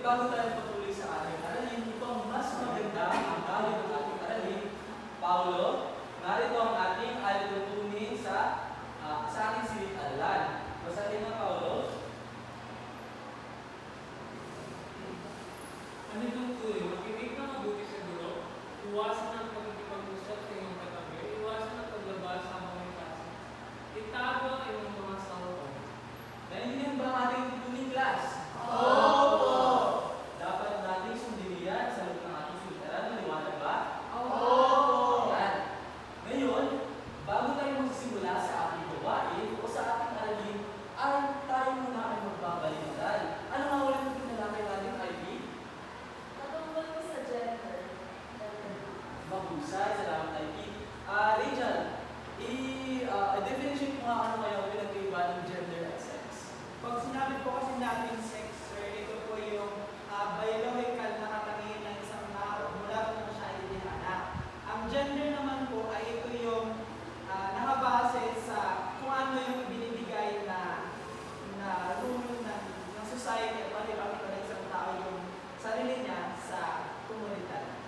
bago tayo patuloy sa ating aralin, ito ang mas maganda ang tawag ng ating aralin. Paulo, narito ang ating alitutunin sa ating silid-aralan. Basahin na, Paulo. Ano itong tuloy? Makinig na mabuti sa guro, iwasan ang pagkikipag-usap sa iyong katabi, iwasan ang paglabas sa mga klase. Itago ang iyong mga sangkot. Naintindihan ba ang ating tutunin, class? Opo! Dapat nating sundin yan sa loob ng ating silid-aralan. Maliwanag ba? Opo! Yan. Ngayon, bago tayo magsisimula sa ating gawain o sa ating aralin, ay tayo muna ay magbabalikan. Ano nga ulit ang pinalakay natin, Ivy? Patungkol ko sa gender. Mahusay, salamat, Ivy. Rachel, i-definition ko nga ano kaya ang pinagkaiba ng gender at sex. Pag sinabi po kasi natin sex, sir, ito po yung biological na katangian ng isang tao mula po na siya ay dinaanak. Ang gender naman po ay ito yung nakabase sa kung ano yung ibinibigay na rule ng society at pati-pati ng isang tao yung sarili niya sa komunidad.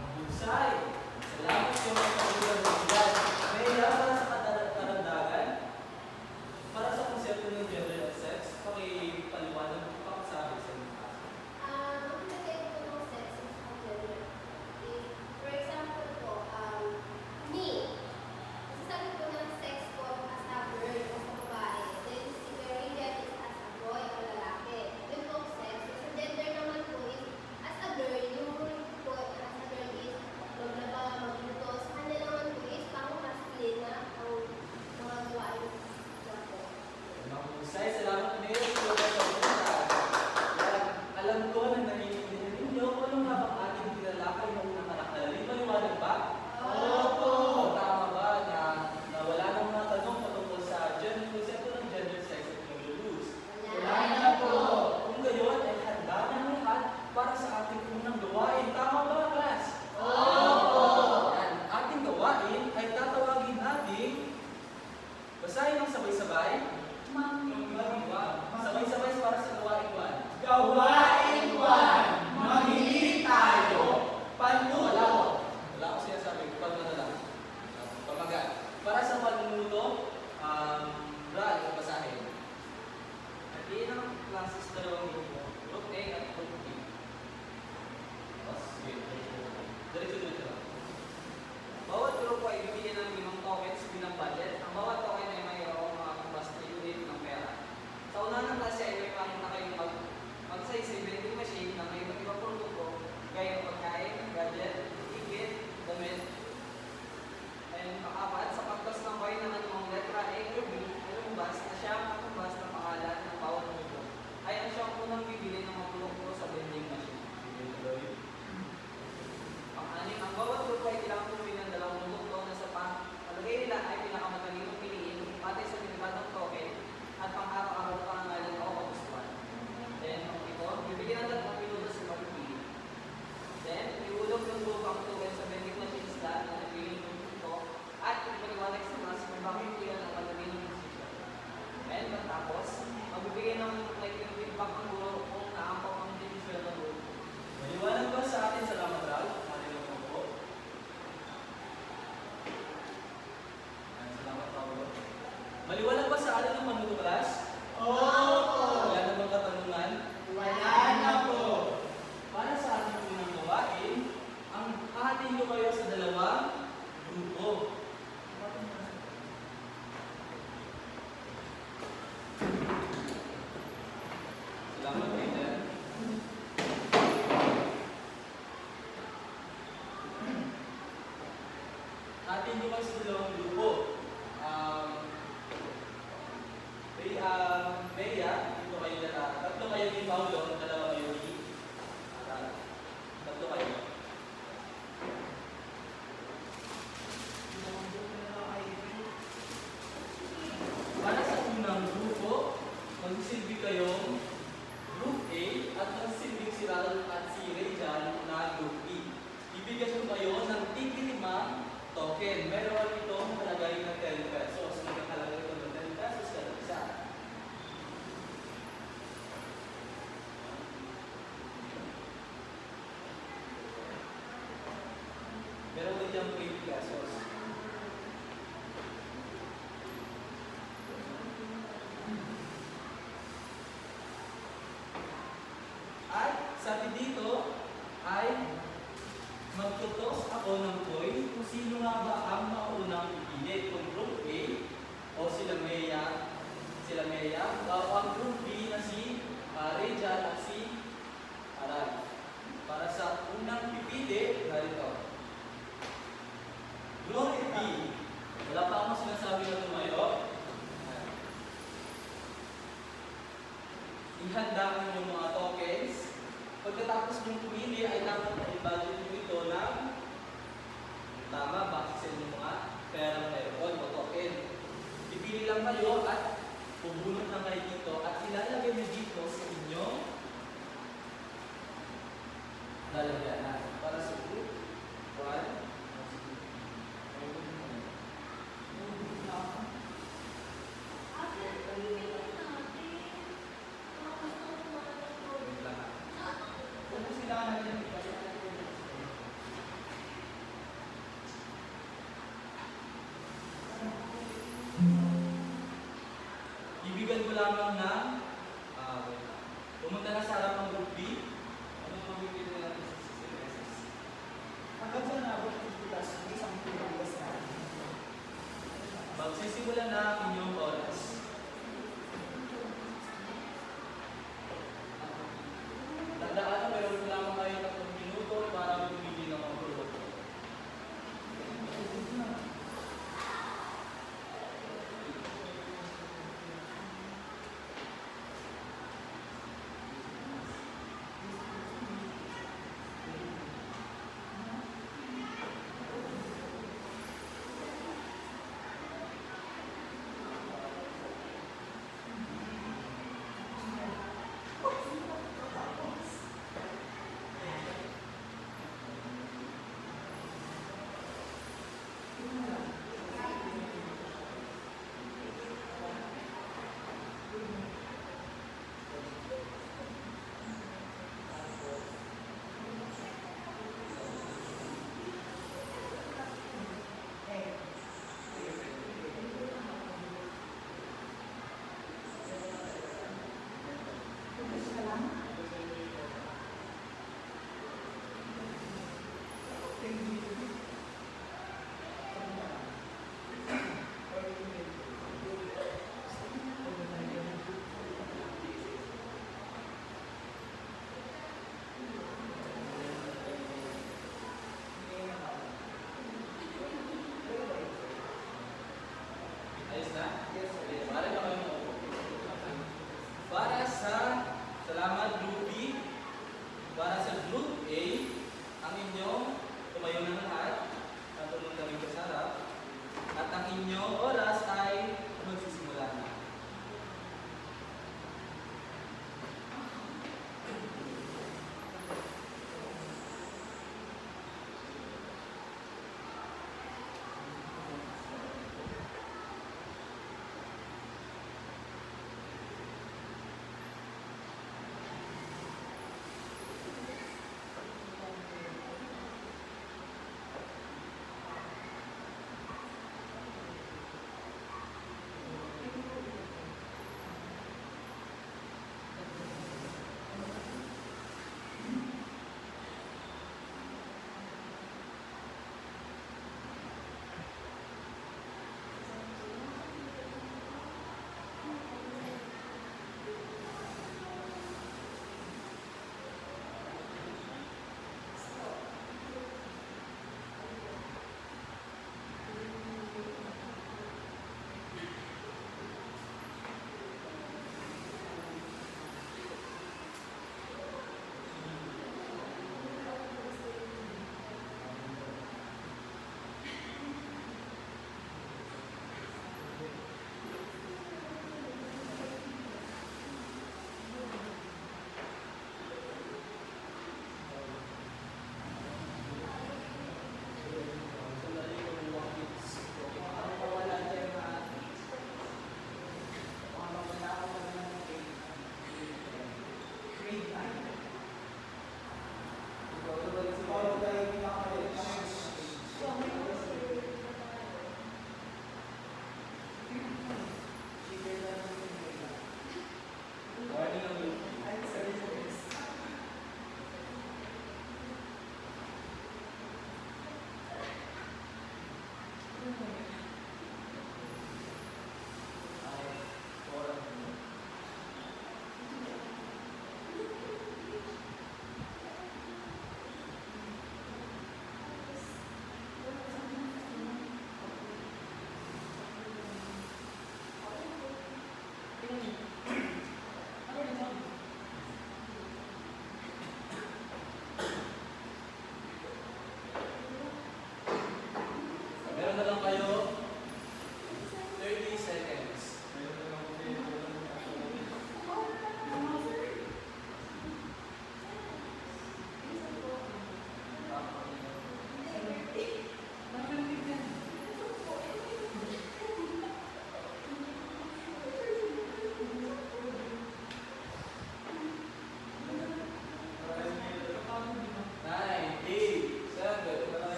Mahusay, salamat sa mga kagulang ng ilan. May para sa karandagan, para sa konsepto ng gender at sex, pakipaliwanag mo pakisabi sa inyo. Ang pinagkaiba po ng sex at gender is, for example po, me. Sasabi po ng sex po as a girl, as a babae. Then si Rachel is as a boy o lalaki. Yun po sex. Sa gender naman po is, as a girl, yung po as a girl is maglaba, magluto. Sa kanya naman po is pang masculine na ang mga gawain na po. Mahusay, salamat Mayor. Yan, alam ko na naninindihan ninyo kung ano nga bang ating tinalakay ng unang anak na lalito. Maliwanag ba? Opo! Tama ba na wala nang mga tanong patungkol sa konsepto ng gender, sex at lulus? Wala na po! Kung gayon, ay handa ng lahat para sa ating unang gawain. Tama ba, class? Opo! Yan, ating gawain ay tatawagin natin, basahin ng sabay-sabay. Sabay-sabay para sa gawain 1. Gawain 1. Mamili tayo. Panluto. Wala ko sinasabi, pagmata lang. Pamagat. Para sa panluto, Brad, ito basahin. Natiin ang classes dalawang grupo, Group A at Group B. Sige, diretso lang. Bawat grupo ay bibigyan ng 5 tokens bilang budget. Ang bawat token ay mayroong mga kambas na unit ng pera. Sa una ng klase ay may panguna kayong mag-size vending machine na may iba't ibang produkto gaya ng pagkain, gadget, ticket, damit. And pang-apat, sa pagtas ng buhay ng anumang letra A or B, ay lumabas na siya ang kambas ng pangalan ng bawat grupo. Ay ang siyang unang bibili ng mga produkto sa vending machine. Pang-anim, ang bawat grupo ay kailangang pumili ng 2 produkto na sa palagay nila ay pinakamatalinong piliin batay sa limitadong token at pang-araw-araw na pangangalan o kagustuhan. Then, ito, bibigyan ng 3 minuto sa pagpili. Then, iulog ng grupo ang token sa vending machine stand na nagpiling ng produkto at ipaliwanag sa class kung bakit pila ng matalinong decision. And, matapos, magbibigay ng feedback ang guro kung naampaw ang decision ng guro. Maliwanag ba sa atin sa Ramadan? Salamat, Paulo. Maliwanag ba sa atin ang panuto, class? Opo! Wala na bang katanungan? Wala na po! Para sa ating unang gawain, ang hahatiin ko kayo sa 2 grupo. Salamat, Peter. Hahatiin ko kayo sa 2 grupo. Bea, dito kayo na 3 kayo ni Paulo, 2 kayo ni Atala. 3 kayo. Para sa unang grupo, magsisilbi kayong Group A at magsisilbing si Ronald at si Rachel na Group B. Bibigyan ko kayo ng tig-5 token. Meron itong kalagay ng 10 pesos. Magkakalagay ito ng 10 pesos kada isa. ako ng coin kung sino nga ba ang maunang pipili. Kung group A o sila Mea, o ang group B na si Rejan at si Aral. Para sa unang pipili, narito. Group B. Wala pa akong sinasabi na tumayo. Ihanda mo yung mga tokens. Pagkatapos yung pumili ay dapat na i-budget nyo ito ng tama, base sa inyong mga perang record o token. Pipili lang kayo at bubunot lang kayo dito at ilalagay nyo dito sa inyong lalagyanan. Para sa group 1, Kung sila natin bibigyan ko lamang ng wait lang. Pumunta na sa harap ng group B. Ano ang bibigyan natin sa 60 pesos? hanggang sa nabot ng pilas, may isang pilas na. Magsisimula na ang inyong oras. Tandaan na meron lamang kayo 3 minuto para pumili ng mga produkto.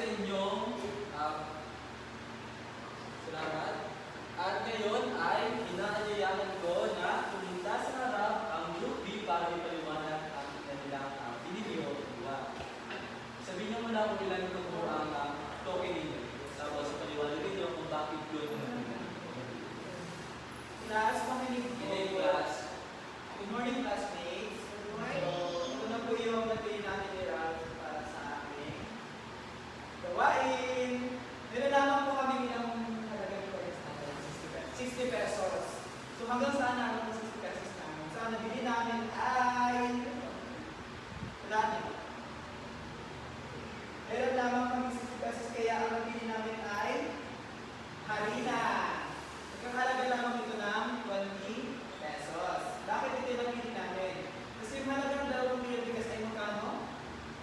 sa inyong salamat. At ngayon ay inaanyayahan ko na pumunta sa harap ang Group B para ipaliwanag ang kanilang binili o kuha. Sabihin niyo muna kung ilan ito po ang token ninyo. Tapos paliwanag ninyo kung bakit yun. Class, makinig po. Hindi, class. Good morning, classmates. Good morning. So, ito na po yung nabili natin ni Ralph para sa amin. Gawain! Nilalaman po kami ilang halagang coins natin, 60 pesos. So hanggang saan na ang 60 pesos namin? So ang nabili namin ay wala na. Meron lamang kami 60 pesos kaya ang nabili namin ay harina. Nagkakalaga lamang ito ng 20 pesos. Bakit ito yung nabili namin? Kasi yung halagang 2 kilo bigas ay magkano?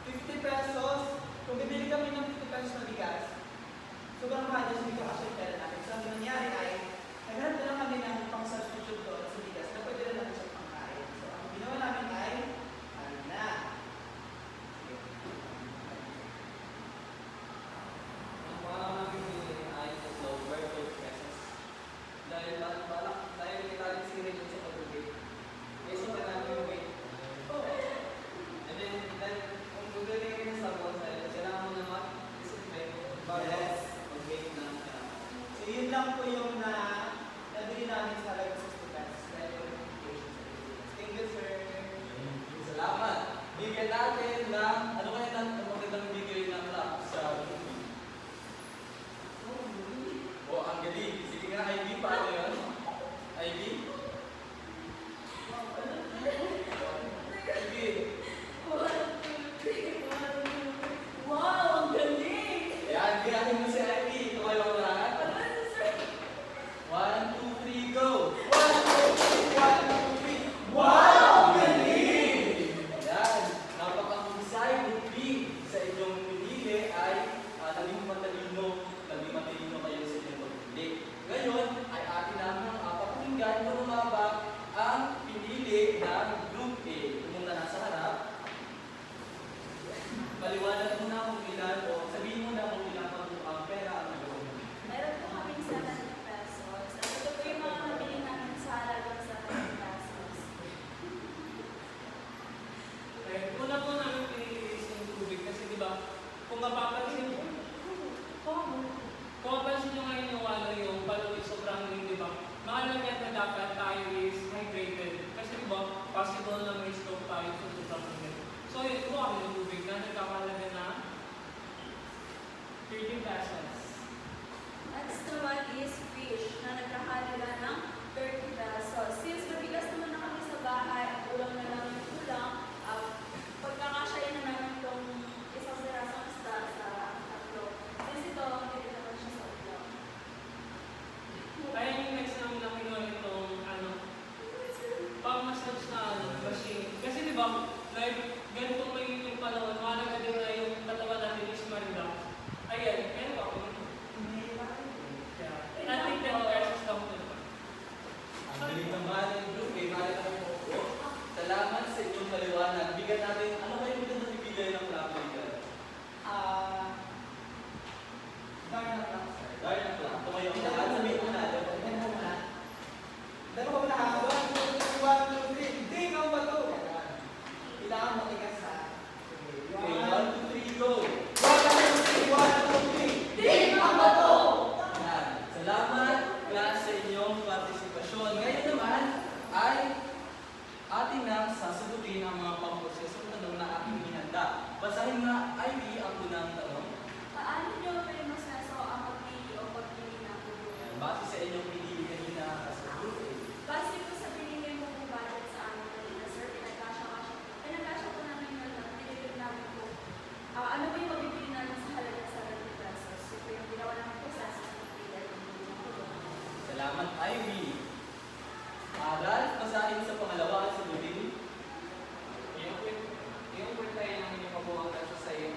50 pesos. Kung bibili kami ng 50 pesos na bigas, sobrang mahal yung hindi ko kasi pera natin. So, ang nangyari ay, naghanap na lang kami ng pang-substitute doon sa bigas na pwede rin natin sa pangkain. So, ang ginawa namin ay, harina. Ang pangalan namin ni ay over 20 pesos. Dahil kailangan si Ray sa pag-ubig. Kasi ito namin yung weight. And then, kung gagawin kayo sa bonsai, kailangan mo naman disinfect bago mag-weight ng So, yun lang po yung nabili namin sa halagang 60 pesos. Dahil yung notification sa bigas. Thank you, sir. Salamat. Bigyan natin ng, ano kaya natin ang magandang bigay ng clap sa Group B? Oh, ang galing. Sige nga, Ivy, paano yun? Ivy? Sige. Wow, ang galing! Ayan, bigyan mo si Ivy. Ito kayo ang lahat. 1, 2, 3, go! 1, 2, 3, 1, 2, 3. Wow! Galing! Ayan, napakahusay, Group B. Sa inyong pinili ay naging matalino kayo sa inyong pagpili. Ngayon ay atin naman papakinggan kung lumaba ang pinili ng Group A. Pumunta na sa harap. Paliwanag mo na kung ilan o sabihin mo na kung ilan ang pera ang nagawa mo. Meron po kaming 70 pesos. At ito po yung mga nabili namin sa halagang 70 pesos. Okay, una po namin pinilinis yung tubig kasi di ba, kung mapapansin nyo ngayon yung yung palawit sobrang rin, di ba? Mahalaga na dapat tayo is hydrated. Kasi di ba, possible na may stroke tayo sa sobrang rin. So, yun po kami ng tubig na nagkakalaga na 30 pesos. Next naman is fish na nagkahalaga ng 30 pesos. Since mabigas naman na kami sa bahay, at ulam na lang yung ulam, pagkakasyahin na namin itong isang sirasang isda sa tatlo. Since ito, hindi naman siya sa ulam. Kaya yung next namin na kinuha itong pang-massage na machine. Kasi di ba, like, ganitong magiging yung panahon, mahalaga din na yung katawan natin is ma-relax. Ayan, kaya ba ako? I think 10 pesos lang po. Ang galing naman ng Group A. Mahalaga ng po. Salamat sa inyong paliwanag. Bigyan natin, ano kayo magandang ibigay ng clap leader? Darn lang, sir. Dahil ang clap. Tumayo ang lahat. Sabihin mo na. Dalawa ko na ha. 1, 2, 3. Ding ang bato! Kailangan matigas ha. Okay, 1, 2, 3, go! 1, 2, 3. Ding ang bato! Yan. Salamat class sa inyong partisipasyon. Ngayon naman ay ating nang sasagutin ang mga pang-prosesong tanong na aking hinanda. Basahin nga, Ivy, ang unang tanong. Paano nyo pinoseso ang pagpili o pagpili ng produkto? Base sa inyong pinili kanina sa Group A. Base po sa binigay mo kong budget sa amin kanina, sir, pinagkasya po namin yun at pinilip namin po. Ano ba yung mabibili namin sa halaga sa 70 pesos? So, po yung ginawa namin proseso sa pagpili ng produkto. Salamat, Ivy. Ralph, basahin sa pangalawa at sa duling. yung kwenta yung inyong kabuhang sa iyo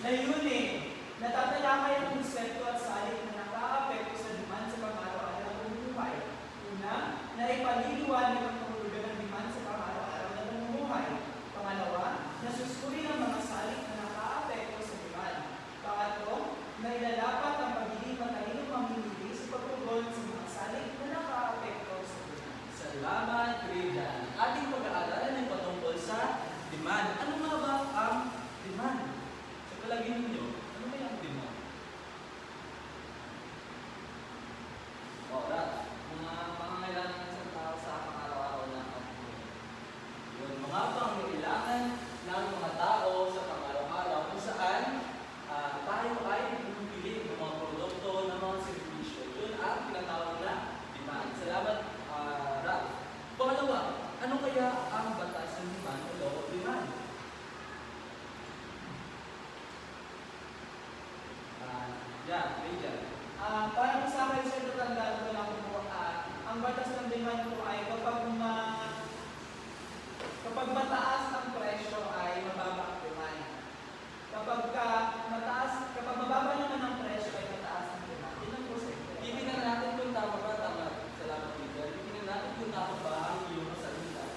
Layunin, natatalakay ang konsepto at salik na nakaapekto sa demand sa pang-araw-araw na pamumuhay. Una, naipaliliwanag ang kahulugan ng demand sa pang-araw-araw na pamumuhay. Pangalawa, nasusuri ang mga salik na nakaapekto sa demand. Pangatlo, nailalapat ang pagiging matalinong mamimili sa pagtugon sa mga salik na nakaapekto sa demand. Salamat, Rejan. Ating pag-aaralan ay patungkol sa demand. Ano nga ba ang demand? Sa palagay ninyo, ano ba yung demand? Oras. Mga pangangailangan ng isang tao sa pang-araw-araw na pamumuhay. Yun, mga pangangailangan ng mga tao sa pang-araw-araw kung saan tayo ay bumibili ng mga produkto, ng mga servisyo. Yun ang tinatawag na demand. Salamat, Ralph. Pangalawa, ano kaya ang batas ng demand o law of demand? Rejan. Para po sa akin, sir, tatandaan ko lang po, ang batas ng demand po ay kapag mataas ang presyo ay mababa ang demand. Kapag mababa naman ang presyo ay mataas ang demand. Yun ang po, sir. Titingnan natin kung tama ba, tama. Salamat, Rejan. Titingnan natin kung tama ba ang iyong salita.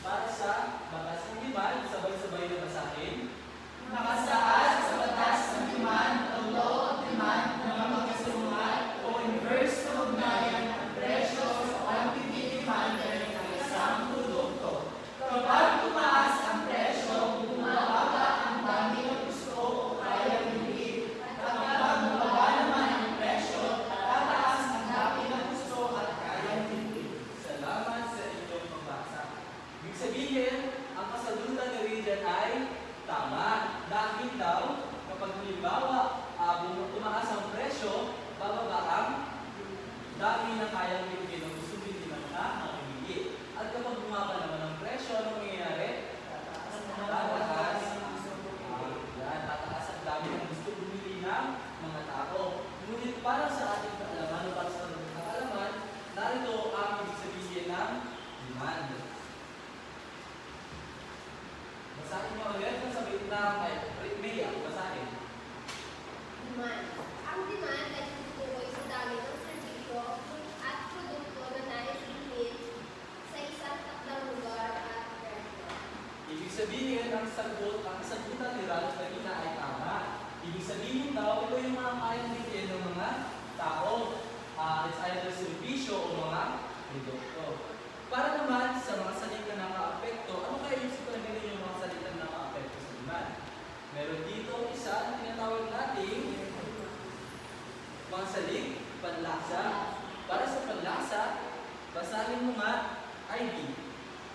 Para sa batas ng demand, sabay-sabay na basahin. Nakasaad sa batas ng demand o law of demand na magkasunod o inverse na ugnayan ang presyo sa quantity demanded ng isang produkto. Kapag tumaas ang presyo, bumababa ang dami ng gusto o kayang bili. At kapag bumaba naman ang presyo, tataas ang dami ng gusto at kayang bili. Salamat sa inyong pagbasa. Ibig sabihin, ang kasagutan ni Rejan ay tama. Dahil daw, kapag halimbawa tumaas ang presyo, bababa ang dami na kayang bibigyan ng gusto bili ng mga mamimili. At kapag bumaba naman ang presyo, anong mangyayari? Tataas. Tataas ang dami ng gusto bumili ng mga tao. Ngunit para sa ating kaalaman o para sa ating kaalaman, narito ang ibig sabihin ng demand. Basahin niyo ulit kung sabihin na kay Mea, basahin. Demand. Ang demand ay tutukoy sa dami ng serbisyo at produkto na nais bilhin sa isang takdang lugar at presyo. Ibig sabihin, ang sagutan ni Ralph kanina ay tama. Ibig sabihin daw, ito yung mga kayang bilhin ng mga tao. It's either serbisyo o mga produkto. Para naman sa mga salita na nakaapekto, ano kaya yung sabihin yung mga salita na nakaapekto sa demand? Meron dito isa na tinatawag nating mga salik, panlasa. Para sa panlasa, basahin mo nga, Ivy.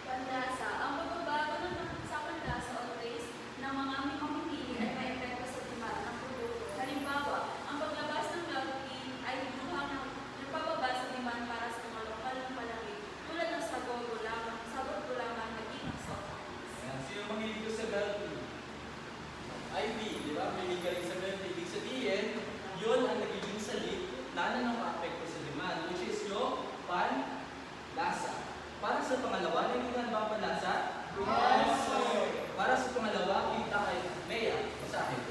Panlasa. Ang pagbabago sa panlasa o taste ng mga mamimili ay may epekto sa demand ng produkto. Halimbawa, ang paglabas ng lalaki ay duha ng nagpababa sa demand para sa mga lokal na palaki tulad ng sabor gulaman, naging soft. Ayan, sino mahilig ko sa milk tea? Ivy, di ba? Mahilig ka rin sa milk tea. Ibig sabihin, yun ang nagiging salik na nakaka-apekto sa demand, which is yung panlasa. Para sa pangalawa, nagiging ba ang panlasa? Yes, sir. Para sa pangalawa, kita kay Mea. Basahin.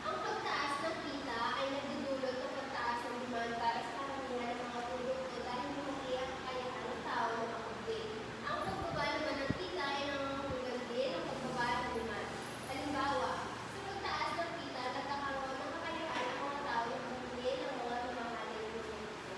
Ang pagtaas ng kita ay nagdudulot ng pagtaas ng demand para sa karamihan ng mga produkto dahil lumaki ang kakayahan ng tao na makabili. Ang pagbaba naman ng kita ay nangangahulugan din ng pagbaba ng demand. Halimbawa, sa pagtaas ng kita, nagkakaroon ng kakayahan ng mga tao na makabili ng mga mamahaling produkto.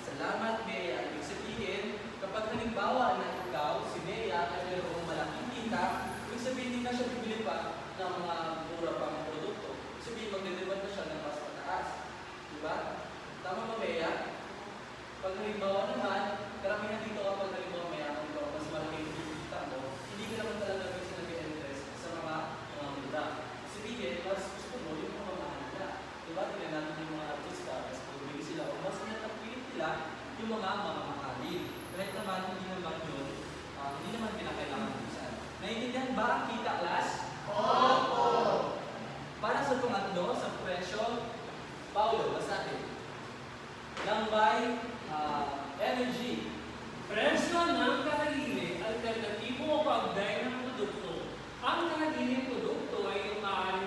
Salamat, Mea. Ibig sabihin, kapag halimbawa na ikaw, si Mea, ay mayroong malaking kita, ibig sabihin hindi na siya bibili pa ng mga mura pang produkto. Ibig sabihin, magdedemand na siya ng mas mataas. Diba? Tama ba, Mea? Pag halimbawa naman, karamihan dito kapag halimbawa Mea, kung ikaw mas malaking kita mo, hindi ka naman talaga kasi nag-interest sa mga mura. Ibig sabihin, mas gusto mo yung mga mahal na. Diba? Tignan natin yung mga artista, mas pumili sila, o mas natapilit nila yung mga mamahalin. Kahit naman, hindi naman yun, hindi naman pinakailangan minsan. Naiintindihan ba ang kita, class? Opo! Para sa pangatlo, sa presyo, Paulo, basahin. Lambay, energy. Presyo ng kahaliling, alternatibo o pagday ng produkto. Ang kahaliling produkto ay yung maaari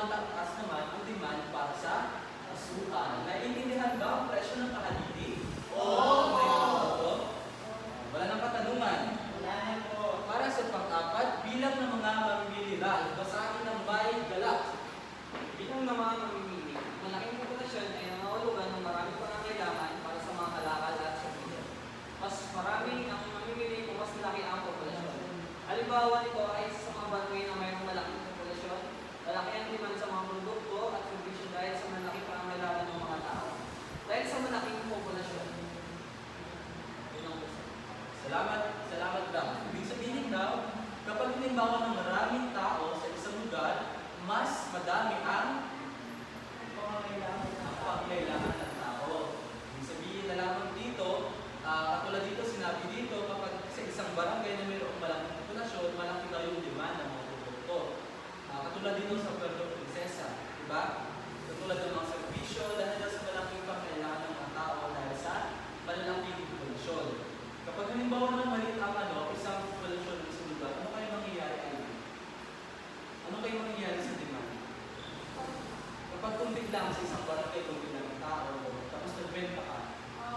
tumataas naman ang demand para sa kasuhan. Naiintindihan ba ang presyo ng kahalili? Oo! Wala nang katanungan. Wala na po. Para sa pang-apat, bilang ng mga mamimili ral, basahin ng may galak. Bilang ng mga mamimili, malaking populasyon ay nangangahulugan ng maraming pangangailangan para sa mga kalakal at serviso. Mas marami ang mamimili kung mas malaki ang populasyon. Halimbawa nito ay sa mga barangay na mayroong malaking populasyon, malaki ang demand sa mga produkto at servisyo dahil sa malaking pangangailangan ng mga tao. Dahil sa malaking populasyon. Yun ang gusto. Salamat daw. Ibig sabihin daw, kapag halimbawa ng maraming tao sa isang lugar, mas madami ang pangangailangan ng tao. Ibig sabihin na lamang dito, katulad dito, sinabi dito, kapag sa isang barangay na mayroong malaking populasyon, malaki daw yung demand ng mga produkto. Katulad dito sa Puerto Princesa, di ba? Katulad ng mga servisyo, dahil daw sa malaking pangangailangan ng mga tao dahil sa malalaking populasyon. Kapag halimbawa naman maliit ang isang populasyon ng isang lugar, ano kayo mangyayari? Ano kayo mangyayari sa demand? Kapag kunti lang sa isang barangay, kunti lang ang tao, tapos nagbenta ka,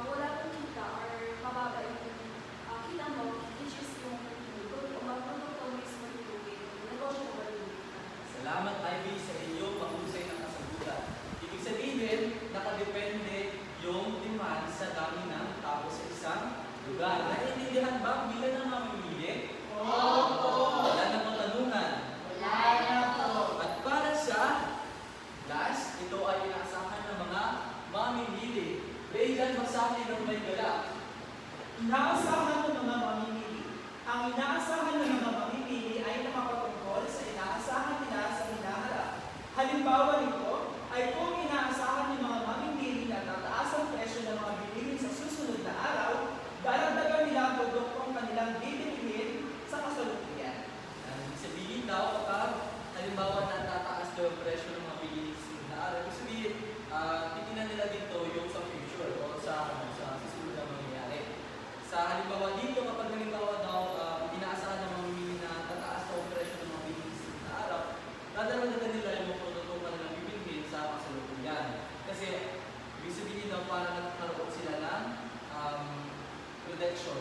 Wala kang kita or mababa yung kita mo, which is yung magpapagpapag mo is matutugin. Negosyo mo ba yung salamat Ivy sa inyong mahusay na kasagutan. Ibig sabihin, nakadepende yung demand sa dami ng tao sa isang lugar. Naiintindihan ba bilang ng mamimili? Wala nang katanungan. At para sa last, ito ay inaasahan ng mga mamimili. Raylan, masabi ng may galak. Inaasahan ng mga mamimili. Ang inaasahan ng mga mamimili ay nakapatungkol sa inaasahan nila sa hinaharap. Halimbawa nito ay kung inaasahan ng mga mamimili na tataas ang presyo ng mga bilihin sa susunod na araw, daragdagan nila ang produktong kanilang bibilihin sa kasalukuyan. Ibig sabihin daw, kapag halimbawa na tataas daw ang presyo ng mga bilihin sa susunod na araw, ibig sabihin, titignan nila dito yung sa future o sa susunod na mangyayari. Sa halimbawa dito, kapag halimbawa daw, inaasahan ng mga mamimili na tataas daw ang presyo ng mga bilihin sa susunod na araw, dadalagdagan nila yung mga produktong kanilang bibilihin sa kasalukuyan. Kasi, ibig sabihin daw, para nagkaroon sila ng protection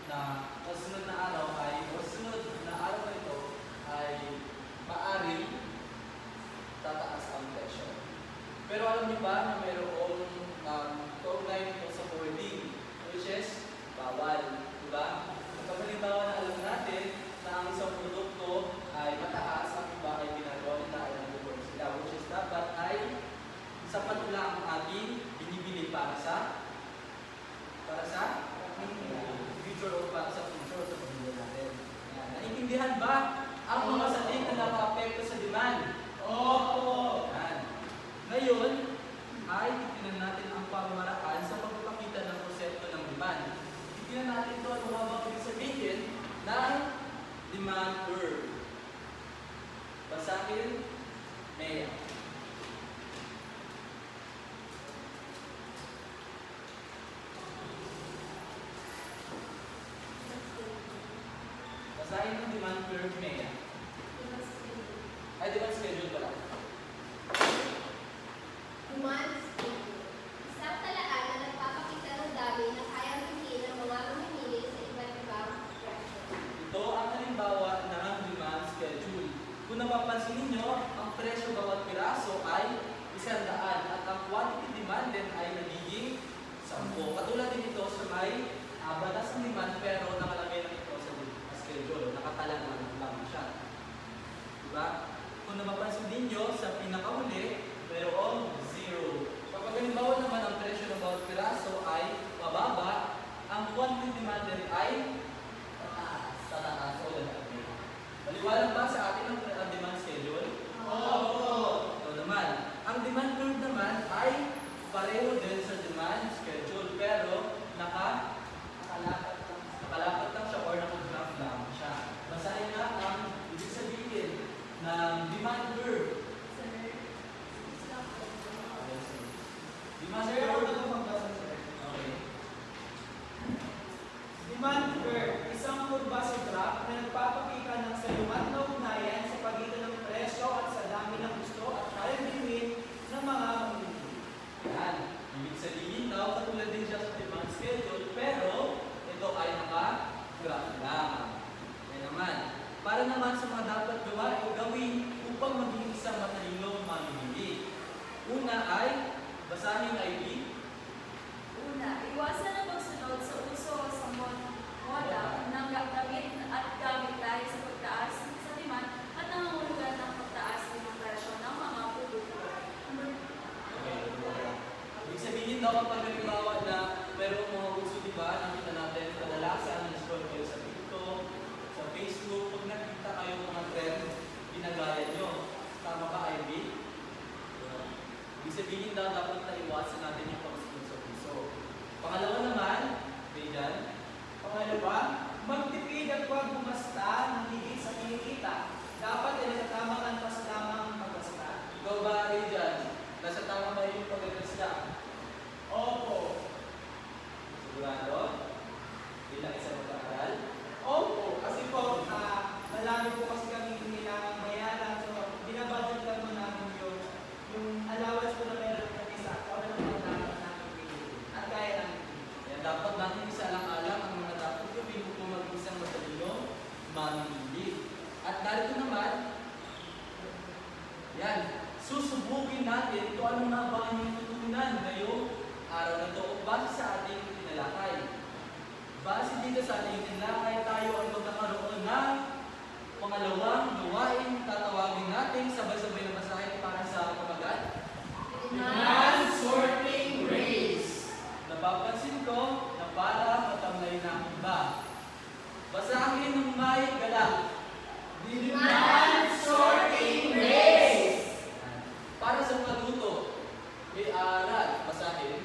na kasunod na araw ay, o sunod na araw na ito ay maaaring tataas ang presyo. Pero alam niyo ba na mayroong kaugnay nito sa forwarding, which is bawal, di ba? Kapag halimbawa na alam natin na ang isang produkto ay mataas, ang iba ay ginagawa nila ay nag-forward sila, which is dapat ay sapat lang ang ating binibili para sa future o para sa future sa pamilya natin. Yan. Naiintindihan ba ang mga saling na naka-apekto sa demand? Yan. Ngayon, ay titignan natin ang pamamaraan sa pagpapakita ng konsepto ng demand. Titignan natin ito ano nga ba ibig sabihin ng demand curve. Basahin, Mea. Basahin ng demand curve, Mea. Ay, demand schedule pala. Demand schedule. Isang talaan na nagpapakita ng dami na kayang bilhin ng mga mamimili sa iba't ibang presyo. Ito ang halimbawa ng demand schedule. Kung napapansin ninyo, ang presyo bawat piraso ay 100 at ang quantity demanded ay nagiging 10. Katulad din ito sa may batas ng demand pero nakalagay lang ito sa schedule. Nakatalang lang siya. Diba? Kung napapansin ninyo, sa pinakahuli, mayroong 0. Kapag halimbawa naman ang presyo ng bawat piraso ay mababa, ang quantity demanded ay tataas o lalaki. Maliwanag ba sa atin ang demand schedule? Ito naman. Ang demand curve naman ay pareho din sa demand schedule pero nakalapat lang siya or nakagraph lang siya. Basahin na ang ibig sabihin ng demand curve. Demand Sir, curve. ito magbasa, sir. Okay. Demand curve, isang kurba sa graph na nagpapakita ng salumat na ugnayan sa pagitan ng presyo at sa dami ng gusto at una ay basahin yung IB. Una, iwasan ang pagsunod sa uso sa moda ng gamit at gamit dahil sa pagtaas sa demand at nangangulugan ng pagtaas ng presyo ng mga produkto. Ibig sabihin daw kapag halimbawa na mayroong mga uso, di ba, nakita natin kadalasan na scroll kayo sa TikTok, sa Facebook, pag nakita kayo mga trend, ginagaya nyo. Tama ba, IB? Ibig sabihin daw dapat na iwasan natin yung pagsunod sa uso. Pangalawa naman, Rayjan, Pangalawa, magtipid at huwag bumasta ng higit sa kinikita. Dapat ay nasa tamang antas lamang pagbasta. ikaw ba, Rayjan? Nasa tama ba yung pag-agasya? Opo. Sigurado? Bilang isang mag-aaral? Opo. Kasi po, malami po kasi kami kailangan bayaran. So, binabudget lang mo namin yung allowance po na meron kami sa ako na naman namin pinili. At kaya namin pinili. Kaya dapat natin isa alang-alang ang mga dapat gawin kung mag-isang matalinong mamimili. At narito naman, yan, susubukin natin kung ano nga ba ang tutunan ngayong araw na ito base sa ating tinalakay. Base dito sa ating tinalakay, tayo ay magkakaroon ng pangalawang gawain tatawagin natin sabay-sabay na basahin para sa pamagat. Demand sorting race. Napapansin ko na para matamlay ng iba. Basahin ng may galak. Demand sorting race. Para sa pagluto, may aral. Basahin.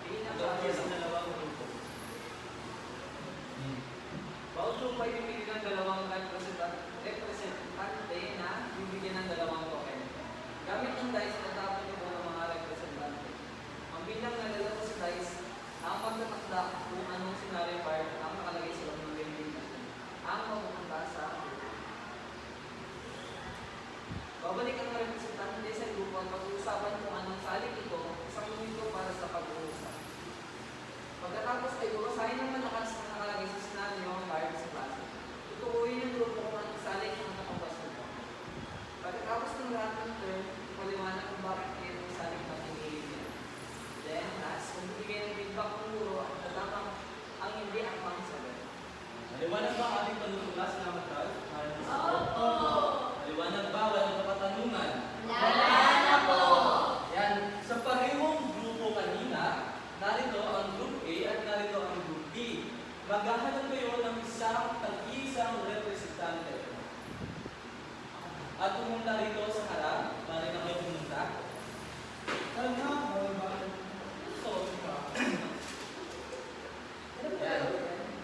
Pinaka- Sa dalawang grupo. Bawat grupo ay pipili ng dalawang representante na bibigyan ng dalawang token. Gamit ng dice, tatapon niyo po ng mga representante. Ang bilang na lalaro sa dice, ang magtatakda kung anong scenario card ang nakalagay sa loob ng vending machine. Ang mapupunta sa grupo. Babalik ang representante sa grupo at pag-uusapan kung anong salik ito, isang minuto para sa pag-uusap. Pagkatapos ay babasahin ng malakas na nakalagay sa scenario ang card sa klase. Tutuuin yung grupo kung anong salik ang nakabas nito. Pagkatapos ng lahat ng turn, paliwanag kung bakit kayo ng salik na pinili niya. Then, last, kung bibigay ng feedback ng guro at tatamang ang hindi ang pangsabi. Maliwanag ba ang ating panutulas na matag? Opo. Maliwanag ba? Walang kapatanungan. Wala na po. Yan. Sa parehong grupo kanina, narito ang Group A at narito ang Group B. Maghahanap kayo ng tag-isang representante. At pumunta rito sa harap, bali na kayo pumunta. Ano? So, yan.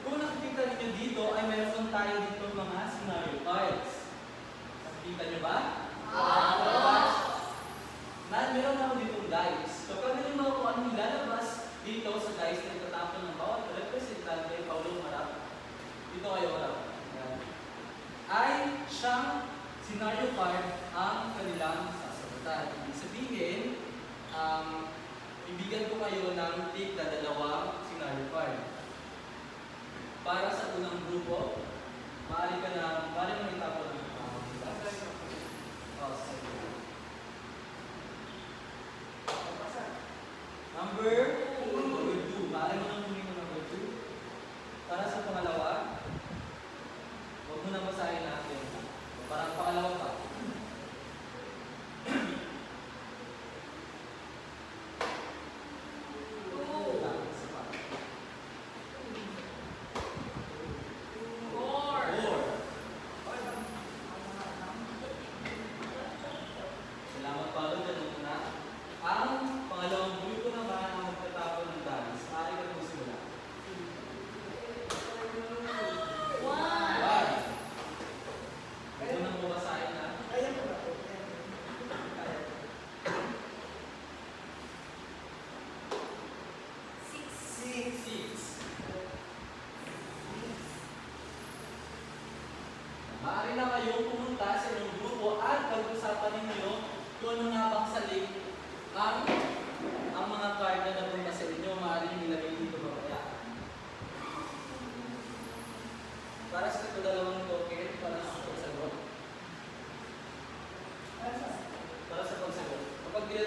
Kung nakikita niyo dito, ay meron tayo dito mga scenario cards. Nakikita niyo ba? Meron ako ditong dice. Kapag nyo mo kung anong lalabas dito sa dice na itatapon ng bawat representante, Paulo harap. Dito kayo harap. Yan. Ay siyang scenario card ang kanilang sasagutan. Ibig sabihin, bibigyan ko kayo ng tig na dalawang scenario card. Para sa unang grupo, maaari mo itapon ng Number 2. Maaari mo nang kunin mo number 2. Para sa pangalawa, huwag mo na basahin natin. Parang pangalawa pa.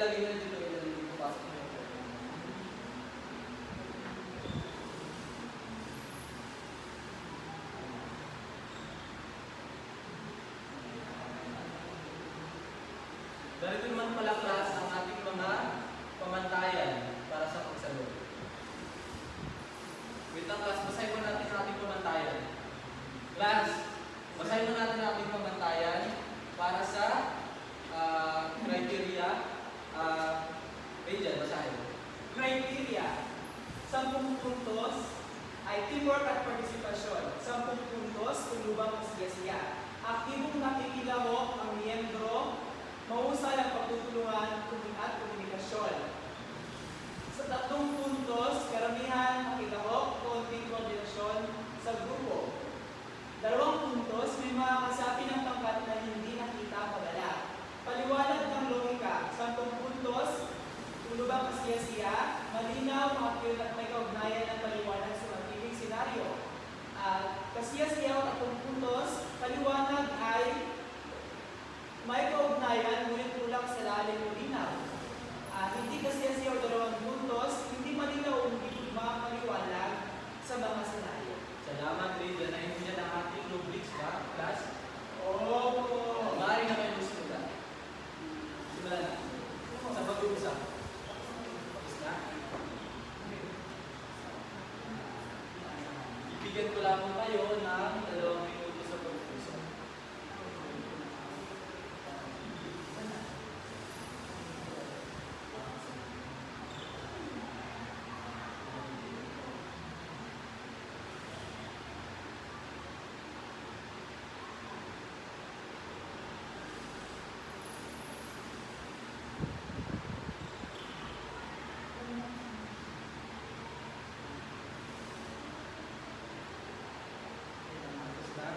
ilagay nyo dito, ilagay dito, pasok nyo. Ganito naman pala class ang ating mga pamantayan para sa pagsalo. Wait lang class, basahin mo natin ang ating pamantayan. Class, basahin mo natin ang ating pamantayan para sa criteria. Dyan, basahin. Criteria. 10 puntos ay teamwork at partisipasyon. 10 puntos, tulubang siya-siya. Aktibong nakikilahok ang miyembro, mahusay ang pagtutulungan at komunikasyon. Sa 3 puntos, karamihan makilahok, konting koordinasyon sa grupo. 2 puntos, may mga kasapi ng pangkat na hindi nakita padala. Paliwanag ng logika. 10 puntos, tulubang siya-siya, malinaw, may kaugnayan ng paliwanag sa matibig senaryo. Kasiya-siya, 3 puntos, paliwanag ay may kaugnayan, ngunit kulang sa lalim o linaw. Hindi kasiya-siya o 2 puntos, hindi malinaw o hindi mapaliwanag sa mga senaryo. Salamat rin dyan. Naintindihan ang ating rubrics ba, class? Oo. Maaari na kayo magsimula. Simulan na. Sa pag-uusap. Tapos na. Ibigyan ko lamang kayo ng 2 minuto sa pag-uusap. Tapos na.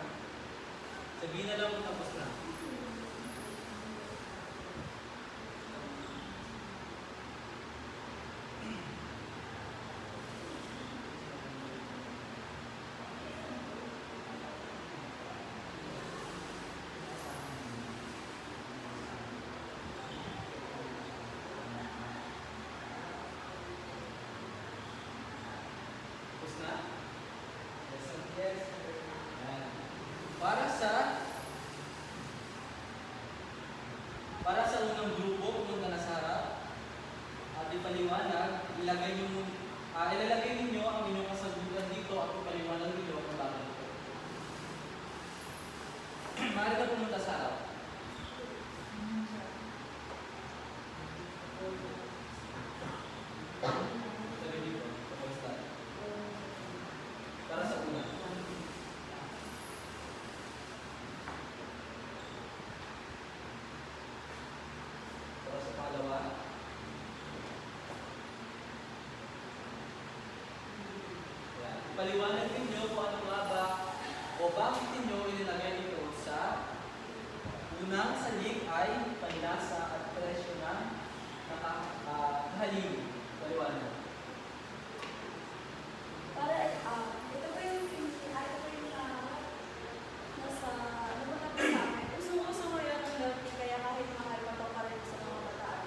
Sabihin na lang kung tapos na. Tapos na? Yes. Yan. Para sa unang grupo, pumunta na sa harap, at ipaliwanag, ilalagay ninyo ang inyong kasagutan dito at ipaliwanag ninyo kung bakit ito. Maaari ka pumunta sa harap. Sabi dito, kamusta? Para sa una. Para sa pangalawa. Yan. Ipaliwanag ninyo kung ano nga ba o bakit ninyo inilagay ito sa unang salik ay panlasa at presyo ng haligi. Paliwanag. Para, ito pa yung nasa, ano ba tapos sa akin? Usong-uso ngayon ang love team, kaya kahit mahal pa to pa rin sa mga bataan.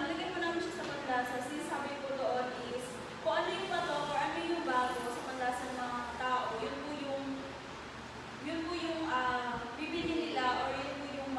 Nilagay po namin siya sa panlasa, sinasabi ko doon is, kung ano yung pato or ano yung bago sa panlasa ng mga tao, yun po yung bibili nila or yun po yung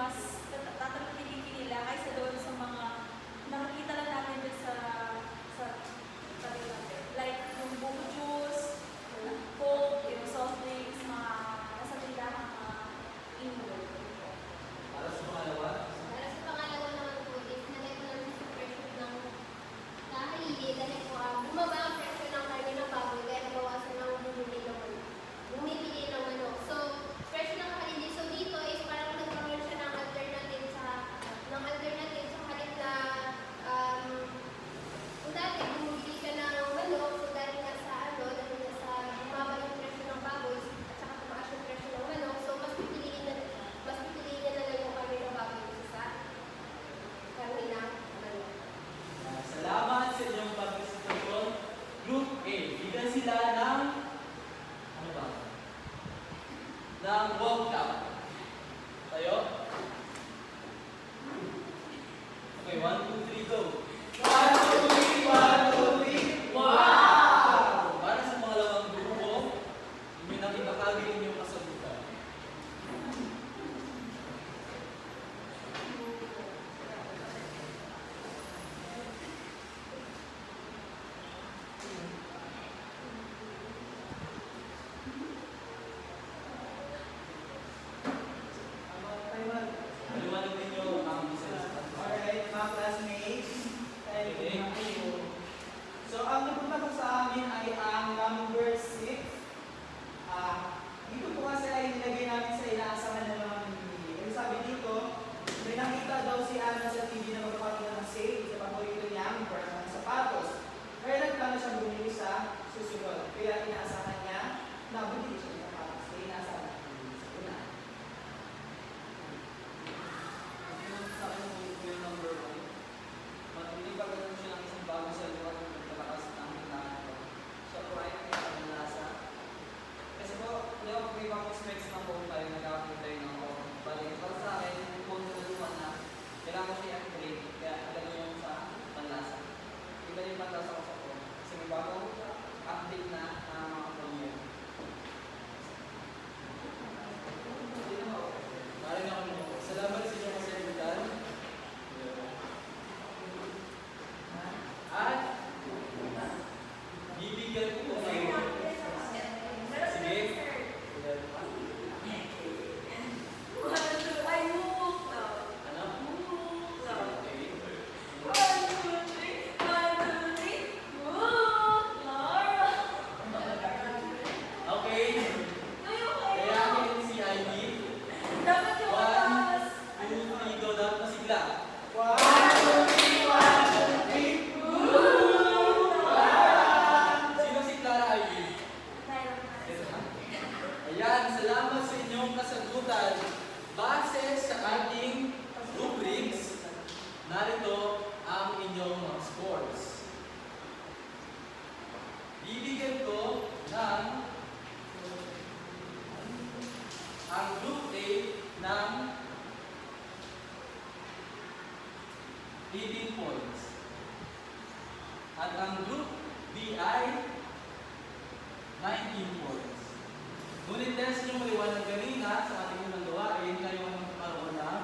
Ngunit dahil sa inyong maliwanag kanina sa ating unang gawain, kayo ang magkakaroon ng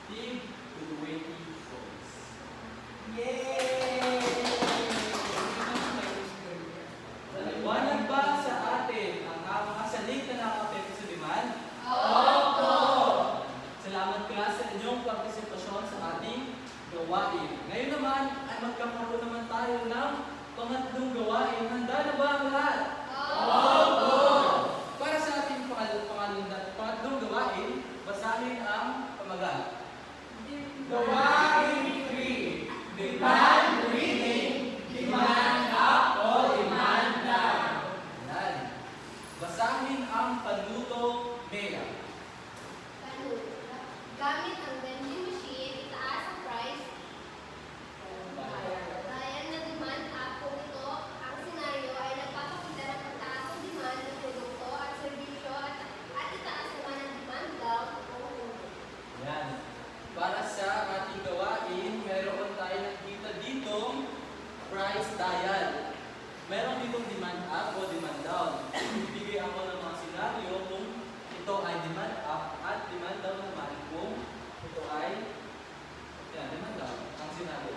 tig 20 points. Yay! Naliwanag ba sa atin ang mga salik na nakapekto sa demand? Salamat class sa inyong partisipasyon sa ating gawain. Ngayon naman ay magkakaroon naman tayo ng pangatlong gawain. Handa na ba ang lahat? Para sa ating pangatlong gawain, basahin ang pamagat. Gawain 3. Demand reading. Demand up o demand down. Yan. Basahin ang panuto Mela. Gamit ang vending machine, itaas ang price. Bayan na demand up kung ito ang senaryo ay nagpapakita ng pagtaas ng demand ng produkto at serbisyo at itaas naman ang demand down kung hindi. Yan. Para sa ating gawain, meron tayo nakikita ditong price dial. Meron ditong demand up o demand down. Bibigay ako ng mga senaryo kung ito ay demand up at demand down naman kung ito ay demand down ang senaryo.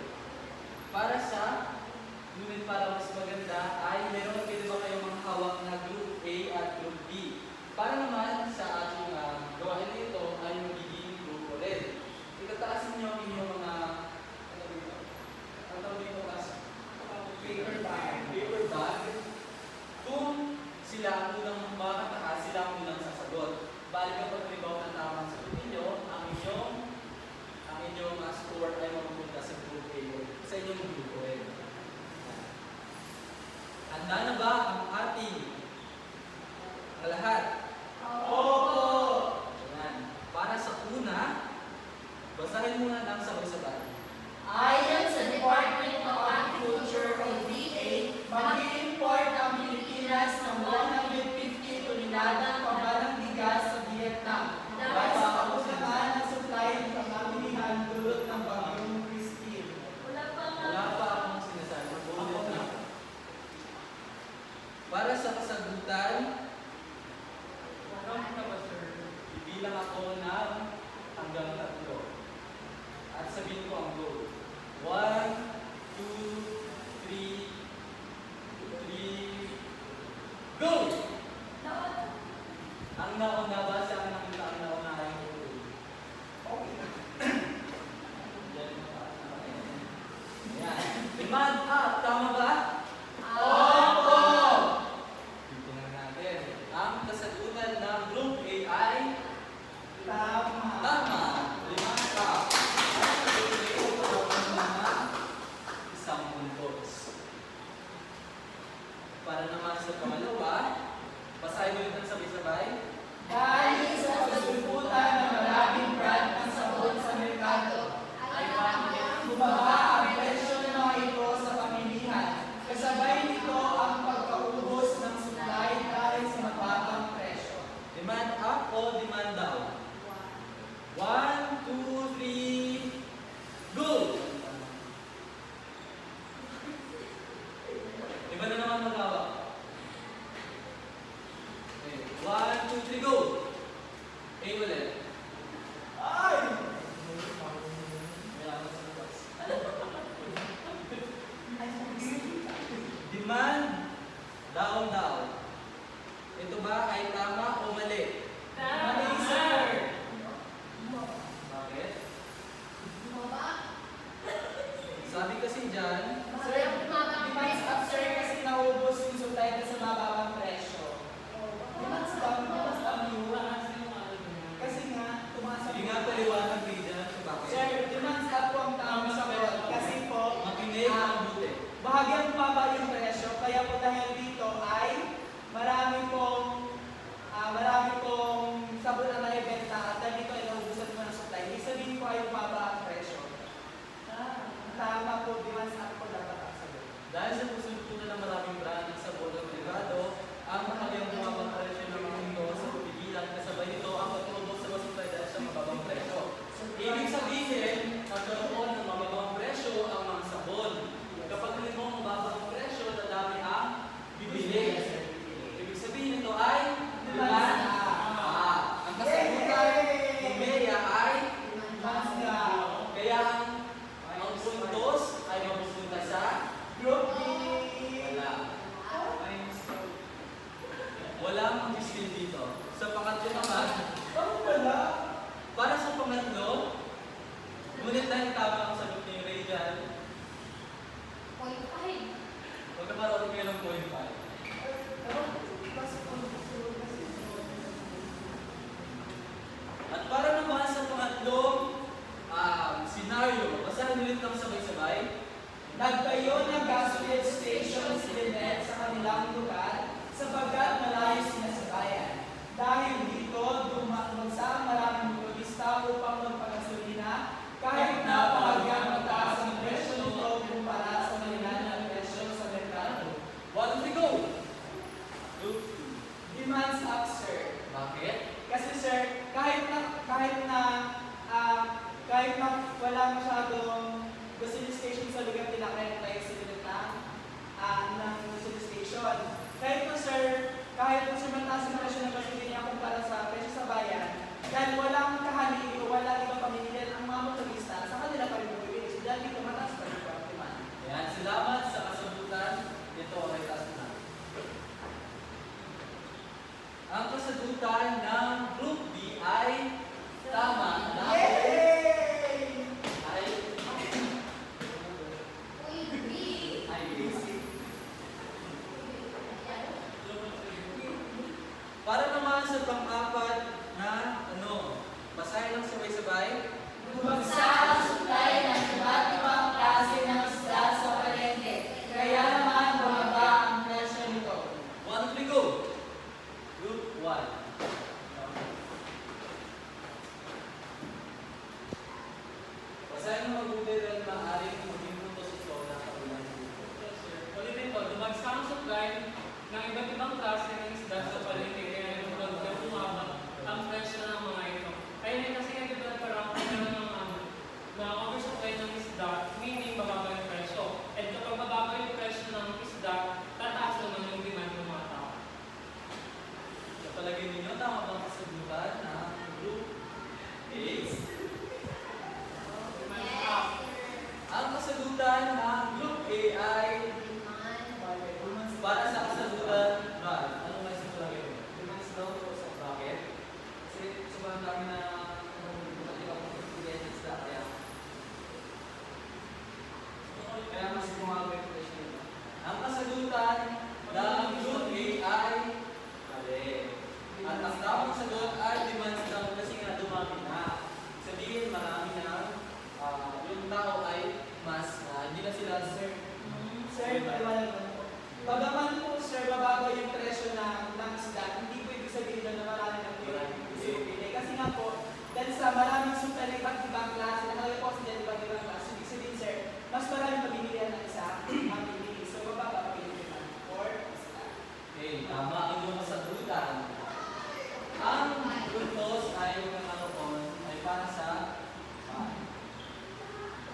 Ngunit para mas maganda ay meron kayo ba kayong mga hawak na group A at group B. Para naman sa ating gawain nito ay magiging group ulit. Itataas niyo ang inyong mga paper bag. Kung sila ang unang makataas, sila ang unang sasagot. Balik kapag halimbawa ng tamang sagot ninyo, ang inyong score ay mapupunta sa group A sa inyong grupo rin. Handa na ba ang ating lahat? Opo! Ayan. Para sa una, basahin muna ng sabay-sabay. Ayon sa Department of Agriculture o DA, mag-i-import ang Pilipinas ng 150 tonelada pabalang bigas sa Vietnam. Dahil sa kakulangan ng supply ng pamamilihan dulot ng bagyong Christine. Wala pa akong sinasabi. Ulit na. Para sa kasagutan, bibilang ako ng hanggang 3. At sabihin ko ang goal. 1, 2, 3, go! Ang nauna ba sa akin nakita ang nauna ay Yan. Demand up. Tama ba? Opo! Tingnan natin. Ang kasagutan ng group A ay Tama. tama. Demand up. Ang kasagutan ng mga isang puntos. Para naman sa pangalawa, basahin ulit ng sabay-sabay. Dahil sa pagsuputan ng maraming brand ng sabon sa merkado, Ay bumaba ang presyo ng mga ito sa pamilihan. Kasabay nito ang pagkaubos ng supply dahil sa mababang presyo. Demand up o demand down? 1, 2, 3, go! Iba na naman magawa. Okay. 1, 2, 3, go! A ulit. Ay! Demand down down. Ito ba ay tama o mali? Mali, sir! Bakit? bumaba. Sabi kasi dyan, Sir, demands up, sir, kasi naubos yung supply na sa mababang presyo. Demands down yun. Kasi nga, tumaas ang hindi nga paliwanag din dyan kung bakit. Sir, demands up po ang tamang sagot. Kasi po, Makinig ang mabuti. bahagyang bumaba yung presyo, kaya po dahil dito ay marami pong sabon na naibenta at dahil dito ay naubusan mo ng supply. Ibig sabihin po ay bumaba ang presyo. Tama po, demands up po dapat ang sagot. Dahil sa pusunod ng maraming brand ng sabon ng merkado, ang mahagyang bumabang presyo ng mundo sa pigilan kasabay nito ang pagtulog sa supply dahil sa mababang presyo. Ibig sabihin, nagkaroon ng mababang presyo ang mga sabon. Kapag halimbawa mababang presyo, dadami ang bibili. Ibig sabihin nito ay demand At para naman sa pangatlong scenario, basahin ulit ng sabay-sabay. Nagtayo ng gasoline station si Lynette sa kanilang lugar sapagkat malayo sila sa bayan. Dahil dito, dumagsang maraming motorista upang magpagasolina kahit na pahagyang mataas ang presyo nito kumpara sa kanilang presyo sa merkado. 1, 2, go! Demands up, sir. Bakit? Kasi sir, kahit na wala masyadong gasoline station sa lugar nila, kaya tayo sila ng gasoline station. Kahit na sir, kahit na mataas ang presyo ng gasolina kumpara sa presyo sa bayan, dahil walang kahali o wala ibang pamimili ang mga motorista, sa kanila pa rin bumibili. So dahil dito mataas pa rin ang demand. Ayan, salamat sa kasagutan. Ito ay taas na. Ang kasagutan ng Group B ay tama na Yay! ay Uy, B. basic. Para naman sa pang-apat na basahin lang sabay-sabay. Bumagsak ang supply ng iba't ibang klase ng isda sa palengke. Kaya naman bumaba ang presyo nito. 1, 3, go! Group 1. Basahin mo mabuti dahil maaaring maging puntos ito ng kabilang grupo. Yes, sir. Ulitin ko, dumagsak ang supply ng iba't ibang klase ng isda sa palengke kaya bumaba ang presyo ng mga ito. Ayun kasi nga diba parang na oversupply ng isda, meaning bababa yung presyo. At kapag bababa yung presyo ng isda, tataas naman yung demand ng mga tao. Sa palagay ninyo, tama bang kasagutan ng Group A? Yes. Ang kasagutan ng Group A ay Demand. para sa kasagutan, Brad. Ano may sa palagay mo? Demands daw po sa Bakit? kasi sobrang dami na kaya mas bumaba yung presyo nito. Ang kasagutan ng Group A ay mali. At ang tamang sagot ay demands daw kasi nga dumami na. Sabihin marami na yung tao ay mas hindi na sila Sir, paliwanag lang po. Bagaman po, sir, babago yung presyo ng isda, hindi po ibig sabihin na marami ng pili. Kasi nga po, dahil sa maraming supply ng iba't ibang klase, nakalagay po sa iba't ibang klase, ibig sabihin, sir, mas maraming pabilihan ng isa ang pili. So, bababa pa yung demand for isda. Okay, tama ang iyong kasagutan. Ang puntos ay ay para sa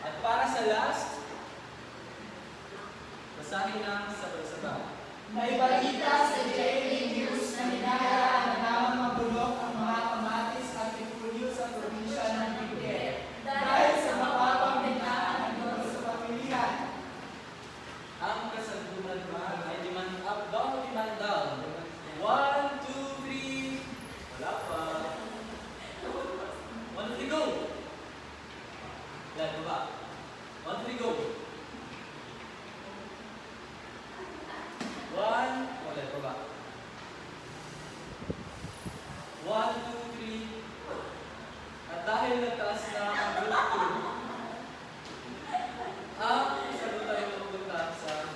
at para sa last, basahin lang sabay-sabay. May balita sa JB News na hinahayaan na namang mabulok ang mga kamatis at repulyo sa probinsya ng Bigay. Dahil sa mababang bintaan ng sa pamilihan. Ang kasagutan naman ay demand up daw o demand down. 1, 2, 3. Wala pa. 1, 2, 3, go! Yan, baba. 1, 2, 3, go! 1, ulit, baba. 1, 2, 3. At dahil nagtaas na ang group 2, ang sagutan ay mapupunta sa 1.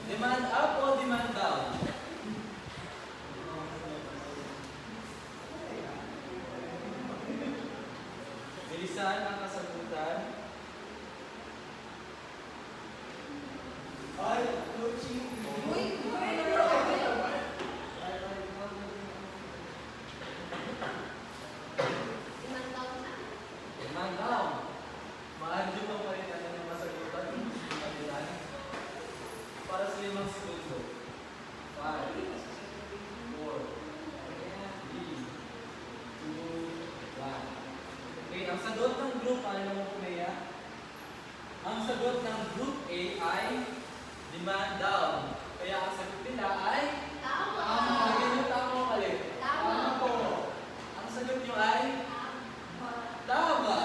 Demand up o demand down? Bilisan ang kasagutan. Ay, coaching. Demand daw na. Demand down. Maadyo mo pa rin ang masagutan. Pagbilan. Para sa 5 segundo. 5, 4, 3, 2, 1. Okay, ang sagot ng group, ano mo Kuya? Ang sagot ng group A ay demand down. Kaya ang sagot nila ay Tama. Lagyan nyo tama o mali? Tama. Po. Ang sagot nyo ay Tama. tama.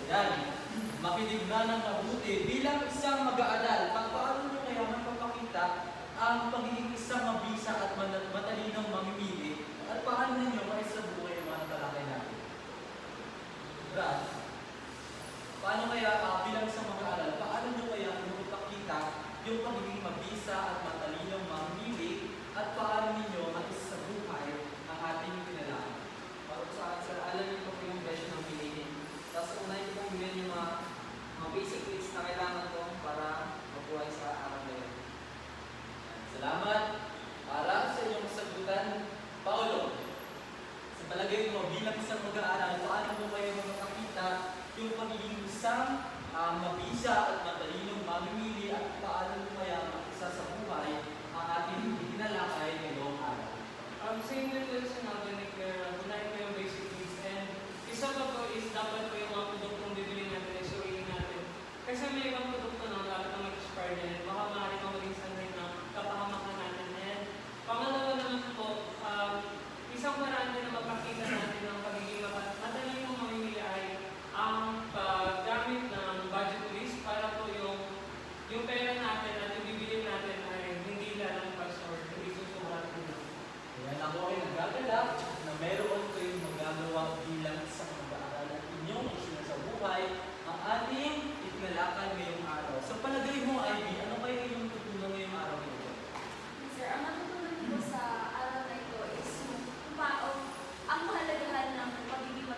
Ayan, makinig na ng mabuti. Bilang isang mag-aaral, paano nyo kaya mapapakita ang pagiging isang mabisa at matalinong mamimili at paano ninyo maisabuhay ang mga talakay natin? Brad, paano kaya bilang isang mag-aaral, paano nyo kaya mapapakita yung pagiging mabisa at matalinong mamimili at paano ninyo maisabuhay ang ating pinalaman? Para sa akin, sir, alam niyo po yung best ng piliin. Tapos unahin niyo pong bilhin yung mga basic needs na kailangan ko para mabuhay sa araw na yun. Salamat para sa iyong sagutan, Paolo. Sa palagay mo, bilang isang mag-aaral, paano mo kayo makakita yung pagiging isang mabisa at matalinong mamimili at paano mo kaya makisa sa buhay ang ating itinalakay ngayong araw? Same with yung sinabi ni Clara, unahin ko yung basic needs. And isa pa po is dapat po yung mga produktong bibili natin ay suriin natin. Kasi may ibang produkto na dapat na mag-expire din. Baka maaari pa maging sanay na kapahamakan natin. And pangalawa naman po, isang paraan din na magpakita natin ng pagiging matalinong mamimili ay ang paggamit ng budget list para po yung pera natin at yung bibili natin ay hindi lalampas or hindi susurat na. Ayan, ako ay nagagalak na meron kayong magagawa bilang isang mag-aaral at inyong isinasabuhay ang ating itinalakay ngayong araw. Sa palagay mo, Ivy, ano kaya yung tutunan ngayong araw nito? Sir, ang matutunan ko sa araw na ito is yung ang mahalagahan ng pagiging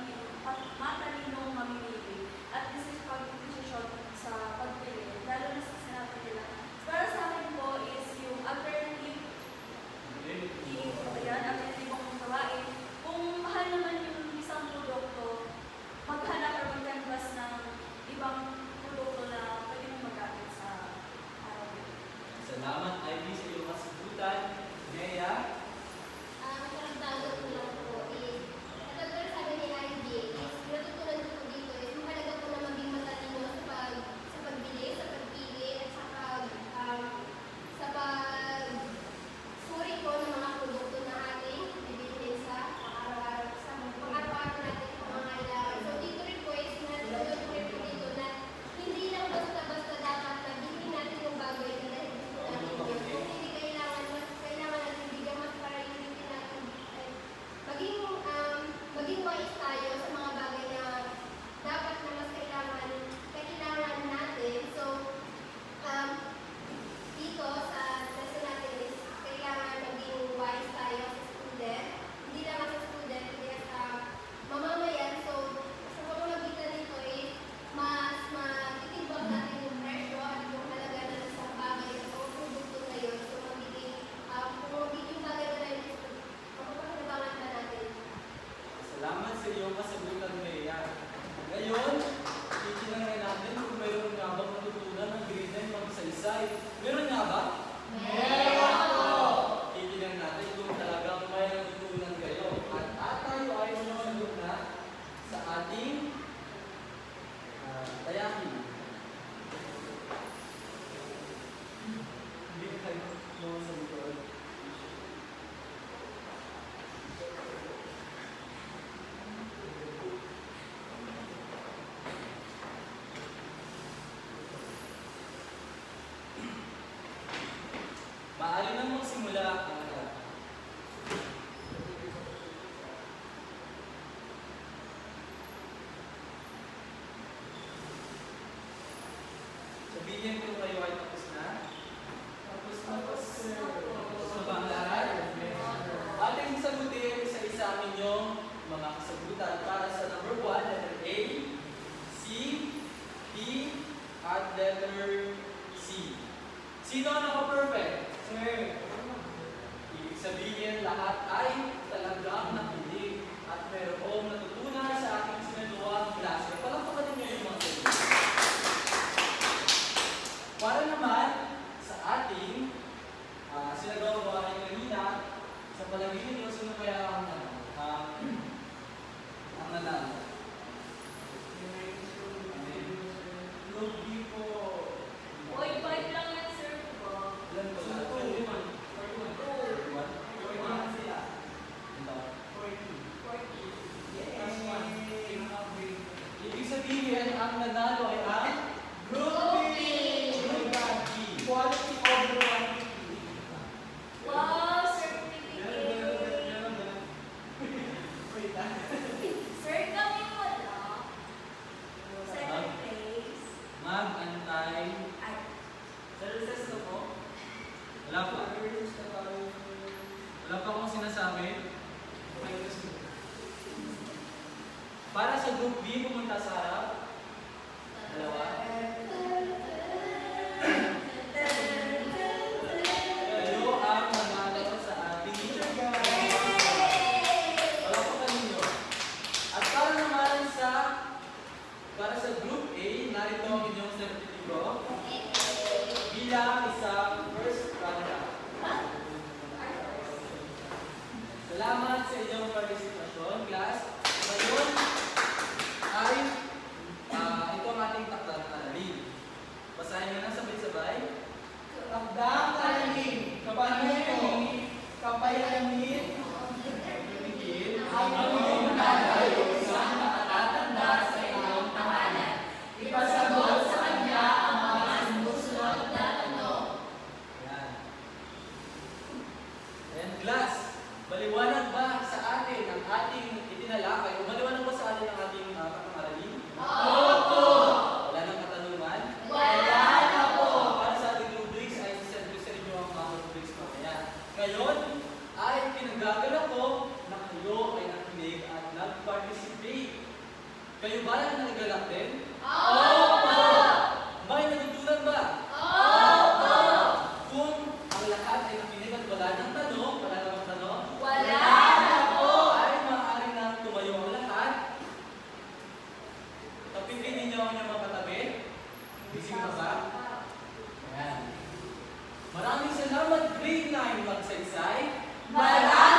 matalinong mamimili at pag-desisyon sa pagpili, lalo na sa sinabi nila. Para sa akin po is yung alternative alternatibong gawain. Kung mahal naman yung isang produkto, maghanap or mag-canvas ng ibang produkto na pwede mong magamit sa araw na ito. Salamat, Ivy, sa iyong kasagutan. Nea, Ang karagdagan ko lang po is, katulad sabi ni Ivy, is natutunan ko po dito is mahalaga po na maging matalino sa pagbili, sa pagpili, at sa pagsuri po ng mga produkto na ating bibilhin sa pang-araw-araw natin pangangailangan. So dito rin po is natutunan ko rin po dito na hindi lang basta-basta dapat na bilhin natin yung bagay na dahil gusto natin yun. Kung hindi kailangan natin bigyan mas priority natin maging wise tayo sa mga bagay na dapat na mas kailangan natin. So, dito sa lesson natin is kailangan maging wise tayo sa student. Hindi lang sa student, hindi sa mamamayan. So, sa pamamagitan nito is mas matitimbang natin yung presyo at yung halaga ng isang bagay o produkto na yun. So, kung magiging bagay na yun, mapapakinabangan na natin. salamat sa iyong kasagutan, Nea. Ngayon, titinangin natin kung mayroon nga bang natutunan ng grade 9 mag-isa-isay. Meron nga ba? Titingnan natin kung talagang may natutunan kayo. At tayo ay sumasagot na sa ating tayakin. Hindi ka tayo sumasagot. Maaari nang magsimula ang lahat. Sabihin ko kayo ay tapos na. Tapos sir. Tapos na ba ang lahat? Ating sagutin isa-isa ang inyong mga kasagutan para sa number 1, letter A, C, T, at letter C. Sino ang naka-perfect? Sir. Ibig sabihin lahat ay talagang nakinig at mayroong natutunan sa aking sinaluwang klase. Palakpakan ninyo yung mga sagot. Para naman sa ating sinagawa kanina, sa palagay ninyo, sino kaya ang nanalo? Lugi po. Oy, 5 lang yan, sir. Ilan po lahat? 41. 41. 41 sila. ang nanalo ay ang Group B. Group B. Quality over quantity. Wow, certificate. Wait ah. Sir, kami wala. Second place. Mag-antay. Ay, Sa recess na po, Wala pa. Wala pa akong sinasabi. Para sa Group B, pumunta sa harap. Dalawa. Kayo ang manalo sa ating wala pa kanino. At para sa Group A, narito ang inyong sertipiko bilang isang first runner-up. Salamat sa inyong partisipasyon, class. Ngayon ay ito ang ating takdang aralin. Basahin nyo na sabay-sabay. Takdang aralin, kapanuyo, kapayanin, Pagpipigil ang iyong lalayo sa nakatatanda sa iyong tahanan. Ipasagot sa kanya ang mga sumusunod na tanong. Yan. Ayan, class. Maliwanag ba sa atin ang ating itinalakay? O maliwanag ba sa atin ang ating aralin? Opo! Wala nang katanungan? Wala na po! Para sa ating rubrics ay sasend ko sa inyo ang mga rubrics mamaya. Ngayon ay pinagagalak ko na kayo ay nakinig at nag-participate. Kayo ba na nagagalak din? Opo! May natutunan ba? Opo! Kung ang lahat ay nakinig at wala nang tanong, wala namang tanong, Wala na po! ay maaari na tumayo ang lahat. Tapitin ninyo ang inyong mga katabi. Gising na ba? Ayan. Maraming salamat, grade 9 magsaysay. Maraming